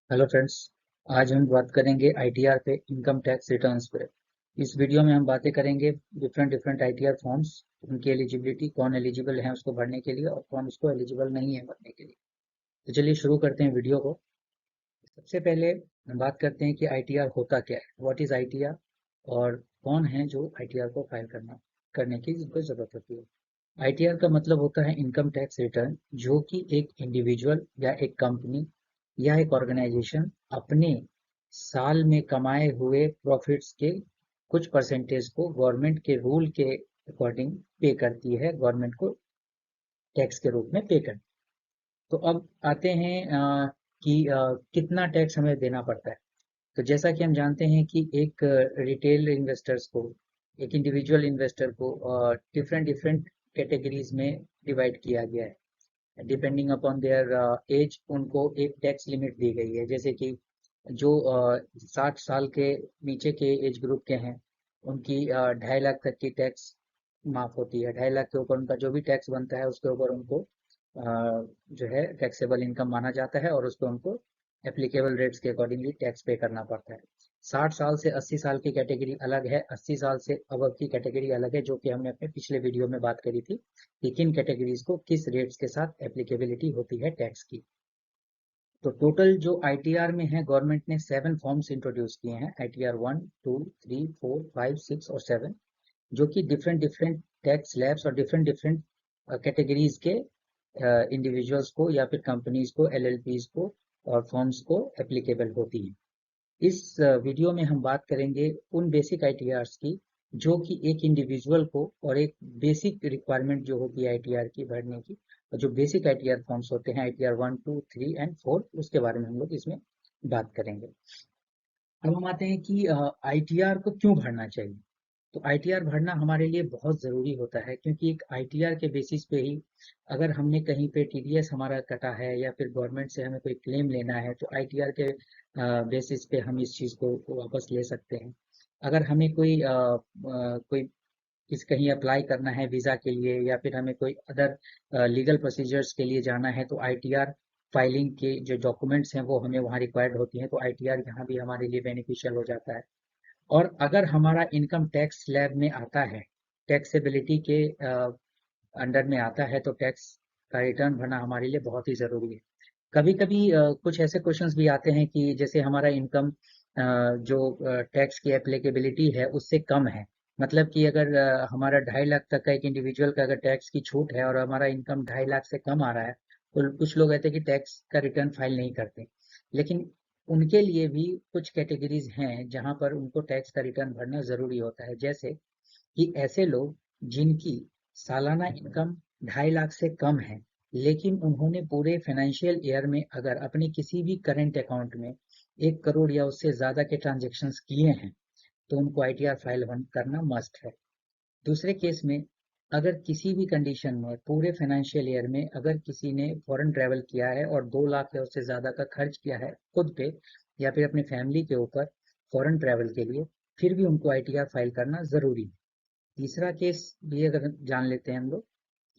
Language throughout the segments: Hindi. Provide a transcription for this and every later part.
Hello friends. आज हम बात करेंगे आईटीआर पे, इनकम टैक्स रिटर्न्स पे। इस वीडियो में हम बातें करेंगे डिफरेंट डिफरेंट आईटीआर फॉर्म्स, उनकी एलिजिबिलिटी, कौन एलिजिबल है उसको भरने के लिए और कौन उसको एलिजिबल नहीं है भरने के लिए। तो चलिए शुरू करते हैं वीडियो को। सबसे पहले हम बात करते हैं कि आईटीआर होता क्या है, व्हाट इज आईटीआर, और कौन है जो आईटीआर को फाइल करने की जिनको जरूरत होती है। आईटीआर का मतलब होता है इनकम टैक्स रिटर्न, जो कि एक इंडिविजुअल या एक कंपनी या एक ऑर्गेनाइजेशन अपने साल में कमाए हुए प्रॉफिट्स के कुछ परसेंटेज को गवर्नमेंट के रूल के अकॉर्डिंग पे करती है, गवर्नमेंट को टैक्स के रूप में पे करती है। तो अब आते हैं कि कितना टैक्स हमें देना पड़ता है। तो जैसा कि हम जानते हैं कि एक रिटेल इन्वेस्टर्स को, एक इंडिविजुअल इन्वेस्टर को डिफरेंट डिफरेंट कैटेगरीज में डिवाइड किया गया है। डिपेंडिंग अपॉन देयर एज उनको एक टैक्स लिमिट दी गई है। जैसे कि जो 60 साल के नीचे के एज ग्रुप के हैं, उनकी 2.5 लाख तक की टैक्स माफ होती है। 2.5 लाख के ऊपर उनका जो भी टैक्स बनता है उसके ऊपर उनको जो है टैक्सेबल इनकम माना जाता है और उसको उनको एप्लीकेबल रेट्स के अकॉर्डिंगली टैक्स पे करना पड़ता है। 60 साल से 80 साल की कैटेगरी अलग है, 80 साल से अबव की कैटेगरी अलग है, जो कि हमने अपने पिछले वीडियो में बात करी थी कि किन कैटेगरीज को किस रेट्स के साथ एप्लीकेबिलिटी होती है टैक्स की। तो टोटल जो आईटीआर में है, गवर्नमेंट ने 7 फॉर्म्स इंट्रोड्यूस किए हैं, आईटीआर 1, 2, 3, 4, 5, 6 और 7, जो कि डिफरेंट डिफरेंट टैक्स स्लैब्स और डिफरेंट डिफरेंट कैटेगरीज के इंडिविजुअल्स को या फिर कंपनीज को, एलएलपीज को और फर्म्स को एप्लीकेबल होती है। इस वीडियो में हम बात करेंगे उन बेसिक आईटीआर्स की जो कि एक इंडिविजुअल को, और एक बेसिक रिक्वायरमेंट जो होती है आईटीआर की भरने की, और जो बेसिक आईटीआर फॉर्म्स होते हैं आईटीआर 1, 2, 3 एंड 4, उसके बारे में हम लोग इसमें बात करेंगे। अब हम आते हैं कि आईटीआर को क्यों भरना चाहिए। तो आईटीआर भरना हमारे लिए बहुत ज़रूरी होता है, क्योंकि एक आईटीआर के बेसिस पे ही अगर हमने कहीं पे टीडीएस हमारा कटा है या फिर गवर्नमेंट से हमें कोई क्लेम लेना है, तो आईटीआर के बेसिस पे हम इस चीज़ को वापस ले सकते हैं। अगर हमें कोई कहीं अप्लाई करना है वीज़ा के लिए या फिर हमें कोई अदर लीगल प्रोसीजर्स के लिए जाना है, तो आईटीआर फाइलिंग के जो डॉक्यूमेंट्स हैं वो हमें वहाँ रिक्वायर्ड होती हैं, तो आईटीआर यहाँ भी हमारे लिए बेनिफिशियल हो जाता है। और अगर हमारा इनकम टैक्स स्लैब में आता है, टैक्सेबिलिटी के अंडर में आता है, तो टैक्स का रिटर्न भरना हमारे लिए बहुत ही ज़रूरी है। कभी कभी कुछ ऐसे क्वेश्चंस भी आते हैं कि जैसे हमारा इनकम जो टैक्स की एप्लीकेबिलिटी है उससे कम है। मतलब कि अगर हमारा 2.5 लाख तक का एक इंडिविजुअल का अगर टैक्स की छूट है और हमारा इनकम 2.5 लाख से कम आ रहा है, तो कुछ लोग कहते हैं कि टैक्स का रिटर्न फाइल नहीं करते। लेकिन उनके लिए भी कुछ कैटेगरीज हैं जहां पर उनको टैक्स का रिटर्न भरना जरूरी होता है। जैसे कि ऐसे लोग जिनकी सालाना इनकम 2.5 लाख से कम है, लेकिन उन्होंने पूरे फाइनेंशियल ईयर में अगर अपने किसी भी करंट अकाउंट में 1 करोड़ या उससे ज्यादा के ट्रांजेक्शन्स किए हैं, तो उनको आईटीआर फाइल करना मस्ट है। दूसरे केस में, अगर किसी भी कंडीशन में पूरे फाइनेंशियल ईयर में अगर किसी ने फॉरेन ट्रैवल किया है और 2 लाख या उससे ज़्यादा का खर्च किया है खुद पे या फिर अपनी फैमिली के ऊपर फॉरेन ट्रैवल के लिए, फिर भी उनको आईटीआर फाइल करना ज़रूरी है। तीसरा केस भी अगर जान लेते हैं हम लोग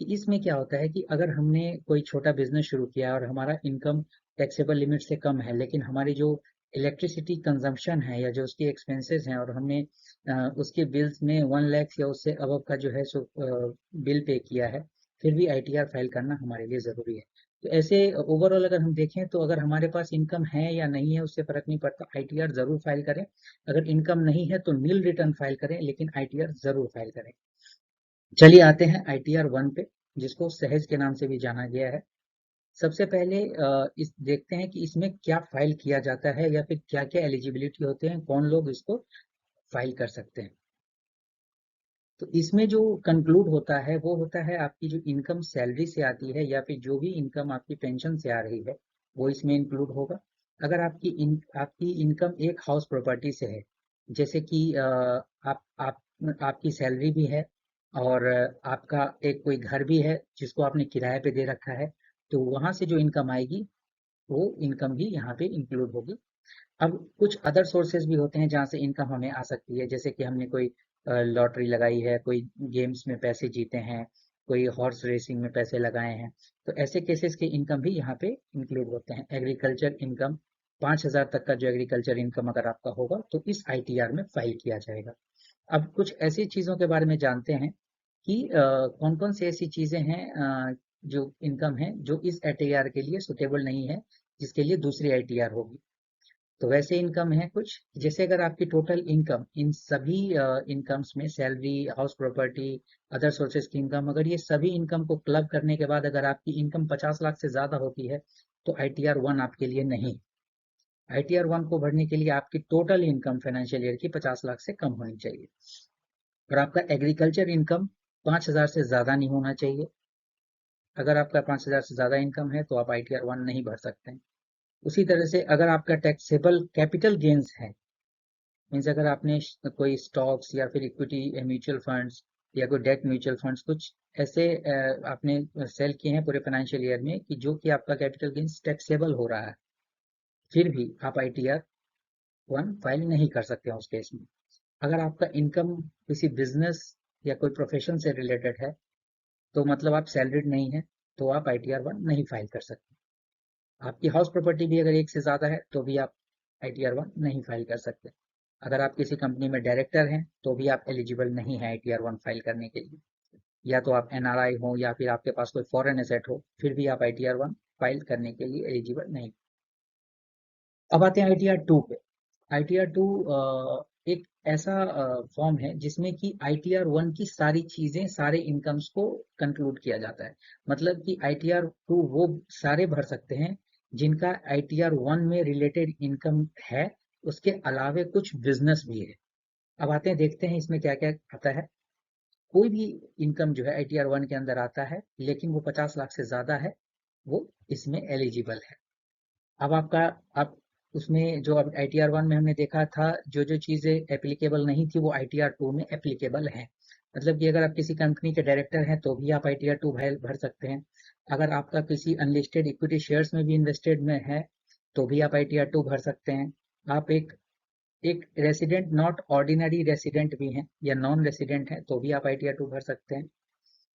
कि इसमें क्या होता है कि अगर हमने कोई छोटा बिजनेस शुरू किया और हमारा इनकम टैक्सेबल लिमिट से कम है, लेकिन हमारी जो इलेक्ट्रिसिटी कंजम्पशन है या जो उसकी एक्सपेंसेस हैं और हमने उसके बिल्स में 1 लाख या उससे अबव का जो है सो बिल पे किया है, फिर भी आईटीआर फाइल करना हमारे लिए ज़रूरी है। तो ऐसे ओवरऑल अगर हम देखें तो अगर हमारे पास इनकम है या नहीं है उससे फ़र्क नहीं पड़ता, आईटीआर ज़रूर फाइल करें। अगर इनकम नहीं है तो नील रिटर्न फाइल करें, लेकिन आईटीआर ज़रूर फाइल करें। चलिए आते हैं आईटीआर 1 पे, जिसको सहज के नाम से भी जाना गया है। सबसे पहले इस देखते हैं कि इसमें क्या फाइल किया जाता है या फिर क्या क्या एलिजिबिलिटी होते हैं, कौन लोग इसको फाइल कर सकते हैं। तो इसमें जो कंक्लूड होता है वो होता है आपकी जो इनकम सैलरी से आती है या फिर जो भी इनकम आपकी पेंशन से आ रही है, वो इसमें इंक्लूड होगा। अगर आपकी इनकम एक हाउस प्रॉपर्टी से है, जैसे कि आपकी सैलरी भी है और आपका एक कोई घर भी है जिसको आपने किराए पे दे रखा है, तो वहां से जो इनकम आएगी वो इनकम भी यहाँ पे इंक्लूड होगी। अब कुछ अदर सोर्सेज भी होते हैं जहाँ से इनकम हमें आ सकती है, जैसे कि हमने कोई लॉटरी लगाई है, कोई गेम्स में पैसे जीते हैं, कोई हॉर्स रेसिंग में पैसे लगाए हैं, तो ऐसे केसेस के इनकम भी यहाँ पे इंक्लूड होते हैं। एग्रीकल्चर इनकम 5,000 तक का जो एग्रीकल्चर इनकम अगर आपका होगा तो इस ITR में फाइल किया जाएगा। अब कुछ ऐसी चीज़ों के बारे में जानते हैं कि कौन कौन सी ऐसी चीज़ें हैं जो इनकम है जो इस ITR के लिए सुटेबल नहीं है, जिसके लिए दूसरी ITR होगी। तो वैसे इनकम है कुछ, जैसे अगर आपकी टोटल इनकम इन सभी इनकम्स में salary, house property, other sources की इनकम, अगर ये सभी इनकम को क्लब करने के बाद अगर आपकी इनकम 50 लाख से ज़्यादा होती है तो ITR 1 आपके लिए नहीं। ITR 1 को भरने के लिए आपकी टोटल इनकम फाइनेंशियल ईयर की 50 लाख से कम होनी चाहिए और आपका एग्रीकल्चर इनकम 5,000 से ज़्यादा नहीं होना चाहिए। अगर आपका 5,000 से ज़्यादा इनकम है तो आप ITR 1 नहीं भर सकते हैं। उसी तरह से अगर आपका टैक्सेबल कैपिटल गेन्स है, मीन्स अगर आपने कोई स्टॉक्स या फिर इक्विटी म्यूचुअल फंड्स या कोई डेट म्यूचुअल फंड्स कुछ ऐसे आपने सेल किए हैं पूरे फाइनेंशियल ईयर में कि जो कि आपका कैपिटल गेन्स टैक्सेबल हो रहा है, फिर भी आप ITR 1 फाइल नहीं कर सकते हैं उस केस में। अगर आपका इनकम किसी बिजनेस या कोई प्रोफेशन से रिलेटेड है तो मतलब आप सैलरीड नहीं है तो आप ITR 1 नहीं फाइल कर सकते। आपकी हाउस प्रॉपर्टी भी अगर एक से ज़्यादा है तो भी आप ITR 1 नहीं फाइल कर सकते। अगर आप किसी कंपनी में डायरेक्टर हैं तो भी आप एलिजिबल नहीं है ITR 1 फाइल करने के लिए। या तो आप NRI हो या फिर आपके पास कोई फॉरेन एसेट हो, फिर भी आप ITR 1 फाइल करने के लिए एलिजिबल नहीं। अब आते हैं ITR 2 पे। ITR 2 एक ऐसा फॉर्म है जिसमें कि ITR 1 की सारी चीजें, सारे इनकम्स को कंक्लूड किया जाता है। मतलब कि ITR 2 वो सारे भर सकते हैं जिनका ITR 1 में रिलेटेड इनकम है, उसके अलावे कुछ बिजनेस भी है। अब आते हैं देखते हैं इसमें क्या क्या आता है। कोई भी इनकम जो है ITR 1 के अंदर आता है लेकिन वो 50 लाख से ज्यादा है, वो इसमें एलिजिबल है। अब आपका अब उसमें जो अब ITR 1 में हमने देखा था जो जो चीजें एप्लीकेबल नहीं थी वो ITR 2 में एप्लीकेबल हैं। मतलब कि अगर आप किसी कंपनी के डायरेक्टर हैं तो भी आप ITR 2 भर सकते हैं। अगर आपका किसी अनलिस्टेड इक्विटी शेयर्स में भी इन्वेस्टेड में है तो भी आप ITR 2 भर सकते हैं। आप एक रेसिडेंट नॉट ऑर्डिनरी रेसिडेंट भी हैं या नॉन रेसिडेंट हैं तो भी आप ITR 2 भर सकते हैं।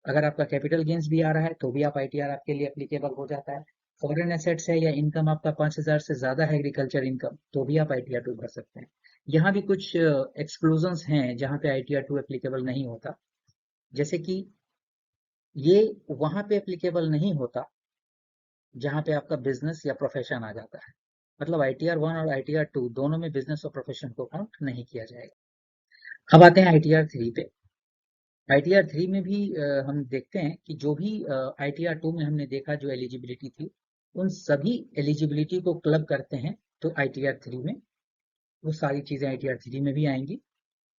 अगर आपका कैपिटल गेन्स भी आ रहा है तो भी आप ITR आपके लिए एप्लीकेबल हो जाता है। फॉरेन एसेट्स है या इनकम आपका 5,000 से ज्यादा है एग्रीकल्चर इनकम तो भी आप ITR 2 भर सकते हैं। यहाँ भी कुछ एक्सक्लूजन्स हैं जहाँ पे ITR 2 एप्लीकेबल नहीं होता, जैसे कि ये वहां पे एप्लीकेबल नहीं होता जहाँ पे आपका बिजनेस या प्रोफेशन आ जाता है। मतलब ITR 1 और ITR 2 दोनों में बिजनेस और प्रोफेशन को काउंट नहीं किया जाएगा। अब आते हैं ITR 3 पे। ITR 3 में भी हम देखते हैं कि जो भी ITR 2 में हमने देखा जो एलिजिबिलिटी थी, उन सभी एलिजिबिलिटी को क्लब करते हैं तो ITR 3 में वो सारी चीजें ITR 3 में भी आएंगी।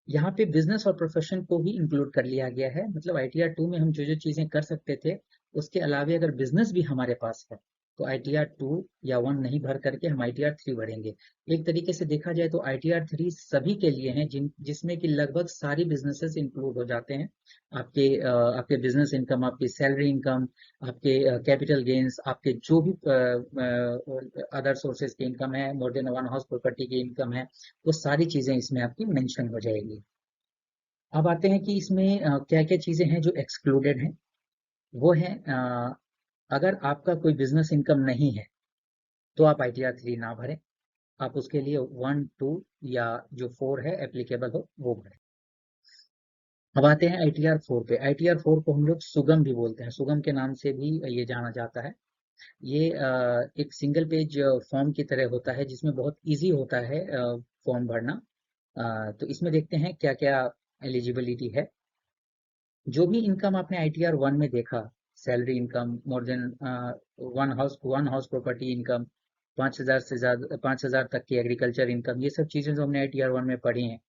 यहाँ पे बिजनेस और प्रोफेशन को भी इंक्लूड कर लिया गया है। मतलब ITR 2 में हम जो जो चीजें कर सकते थे उसके अलावे अगर बिजनेस भी हमारे पास है तो ITR 2 या 1 नहीं भर करके हम ITR 3 भरेंगे। एक तरीके से देखा जाए तो ITR 3 सभी के लिए है जिसमें कि लगभग सारी बिजनेसेस इंक्लूड हो जाते हैं। आपके बिजनेस इनकम, आपकी सैलरी इनकम, आपके कैपिटल गेन्स, आपके जो भी अदर सोर्सेज की इनकम है, more than one house property की इनकम है, वो सारी चीजें इसमें आपकी मेंशन हो जाएगी। अब आते हैं कि इसमें क्या क्या चीजें हैं जो एक्सक्लूडेड हैं। वो है अगर आपका कोई बिजनेस इनकम नहीं है तो आप ITR 3 ना भरें। आप उसके लिए 1, 2 या जो 4 है एप्लीकेबल हो वो भरें। अब आते हैं ITR 4 पे। ITR 4 को हम लोग सुगम भी बोलते हैं, सुगम के नाम से भी ये जाना जाता है। ये एक सिंगल पेज फॉर्म की तरह होता है जिसमें बहुत इजी होता है फॉर्म भरना। तो इसमें देखते हैं क्या क्या एलिजिबिलिटी है। जो भी इनकम आपने ITR 1 में देखा, salary income, more than one house property income, 5,000 से ज्यादा, 5,000 तक की एग्रीकल्चर इनकम, ये सब चीजें जो हमने ITR 1 में पढ़ी हैं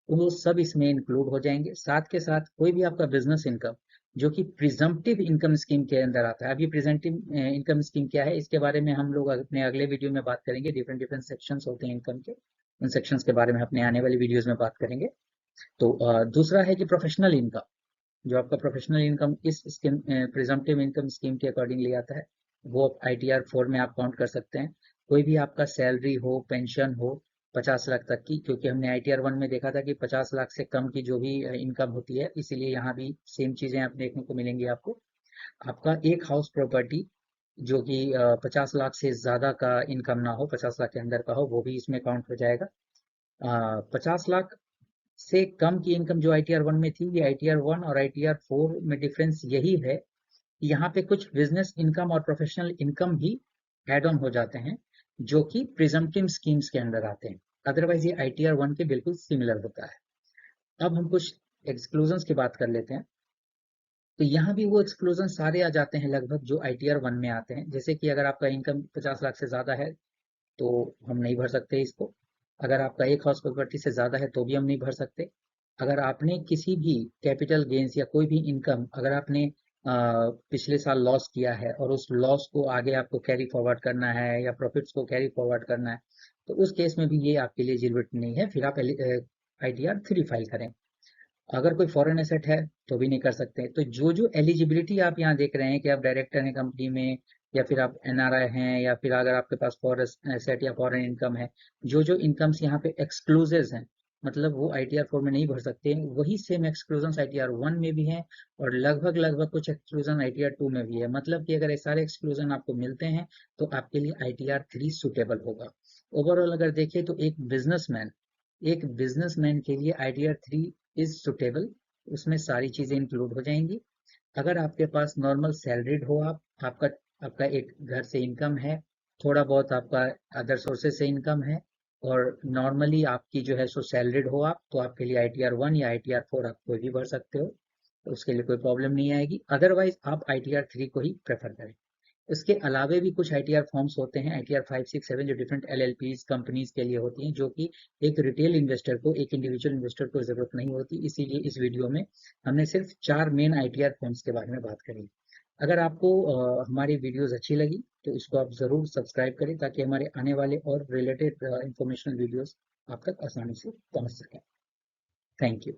वो सब इसमें इंक्लूड हो जाएंगे। साथ के साथ कोई भी आपका बिजनेस इनकम जो कि प्रिजम्पटिव इनकम स्कीम के अंदर आता है। अब ये प्रिजम्पटिव इनकम स्कीम क्या है इसके बारे में हम लोग अपने अगले वीडियो में बात करेंगे। डिफरेंट डिफरेंट सेक्शंस होते हैं इनकम के, उन सेक्शंस के बारे में अपने आने वाली वीडियोस में बात करेंगे। तो दूसरा है कि प्रोफेशनल इनकम, जो आपका प्रोफेशनल इनकम इस स्कीम, प्रिजम्पटिव इनकम स्कीम के अकॉर्डिंगली आता है, वो ITR 4 में आप काउंट कर सकते हैं। कोई भी आपका सैलरी हो, पेंशन हो 50 लाख तक की, क्योंकि हमने ITR 1 में देखा था कि 50 लाख से कम की जो भी इनकम होती है, इसीलिए यहाँ भी सेम चीजें आप देखने को मिलेंगी आपको। आपका एक हाउस प्रॉपर्टी जो कि 50 लाख से ज़्यादा का इनकम ना हो, 50 लाख के अंदर का हो, वो भी इसमें काउंट हो जाएगा। 50 लाख से कम की इनकम जो ITR 1 में थी, ये ITR 1 और ITR 4 में डिफरेंस यही है कि यहाँ पे कुछ बिजनेस इनकम और प्रोफेशनल इनकम भी एड ऑन हो जाते हैं, जो कि प्रिजम्पटिव स्कीम्स के अंदर आते हैं। अदरवाइज ये ITR 1 के बिल्कुल सिमिलर होता है। अब हम कुछ एक्सक्लूजन्स की बात कर लेते हैं। तो यहाँ भी वो एक्सक्लूजन सारे आ जाते हैं लगभग जो ITR 1 में आते हैं। जैसे कि अगर आपका इनकम 50 लाख से ज़्यादा है तो हम नहीं भर सकते इसको। अगर आपका एक हाउस प्रॉपर्टी से ज़्यादा है तो भी हम नहीं भर सकते। अगर आपने किसी भी कैपिटल गेन्स या कोई भी इनकम अगर आपने पिछले साल लॉस किया है और उस लॉस को आगे आपको कैरी फॉरवर्ड करना है या प्रॉफिट्स को कैरी फॉरवर्ड करना है, तो उस केस में भी ये आपके लिए एलिजिबिलिटी नहीं है। फिर आप ITR 3 फाइल करें। अगर कोई फॉरेन एसेट है तो भी नहीं कर सकते। तो जो जो एलिजिबिलिटी आप यहाँ देख रहे हैं कि आप डायरेक्टर हैं कंपनी में, या फिर आप NRI हैं, या फिर अगर आपके पास फॉरेन एसेट या फॉरेन इनकम है, जो जो इनकम्स यहाँ पे एक्सक्लूसिव हैं, मतलब वो ITR 4 में नहीं भर सकते, वही सेम एक्सक्लूजन ITR 1 में भी है, और लगभग लगभग कुछ एक्सक्लूजन ITR 2 में भी है। मतलब कि अगर ये सारे एक्सक्लूजन आपको मिलते हैं तो आपके लिए ITR 3 सुटेबल होगा। ओवरऑल अगर देखें तो एक बिजनेसमैन के लिए ITR 3 इज सुटेबल। उसमें सारी चीजें इंक्लूड हो जाएंगी। अगर आपके पास नॉर्मल सैलरीड हो, आपका आपका एक घर से इनकम है, थोड़ा बहुत आपका अदर सोर्सेज से इनकम है, और नॉर्मली आपकी जो है सो सैलरीड हो आप, तो आपके लिए ITR 1 या ITR 4 आप कोई भी भर सकते हो, तो उसके लिए कोई प्रॉब्लम नहीं आएगी। अदरवाइज आप ITR 3 को ही प्रेफर करें। इसके अलावे भी कुछ ITR फॉर्म्स होते हैं, ITR 5, 6, 7, जो डिफरेंट LLPs कंपनीज के लिए होती हैं, जो कि एक रिटेल इन्वेस्टर को, एक इंडिविजुअल इन्वेस्टर को जरूरत नहीं होती। इसीलिए इस वीडियो में हमने सिर्फ 4 मेन ITR फॉर्म्स के बारे में बात करी। अगर आपको हमारी वीडियोस अच्छी लगी तो इसको आप जरूर सब्सक्राइब करें, ताकि हमारे आने वाले और रिलेटेड इंफॉर्मेशनल वीडियोस आप तक आसानी से पहुंच सकें। Thank you.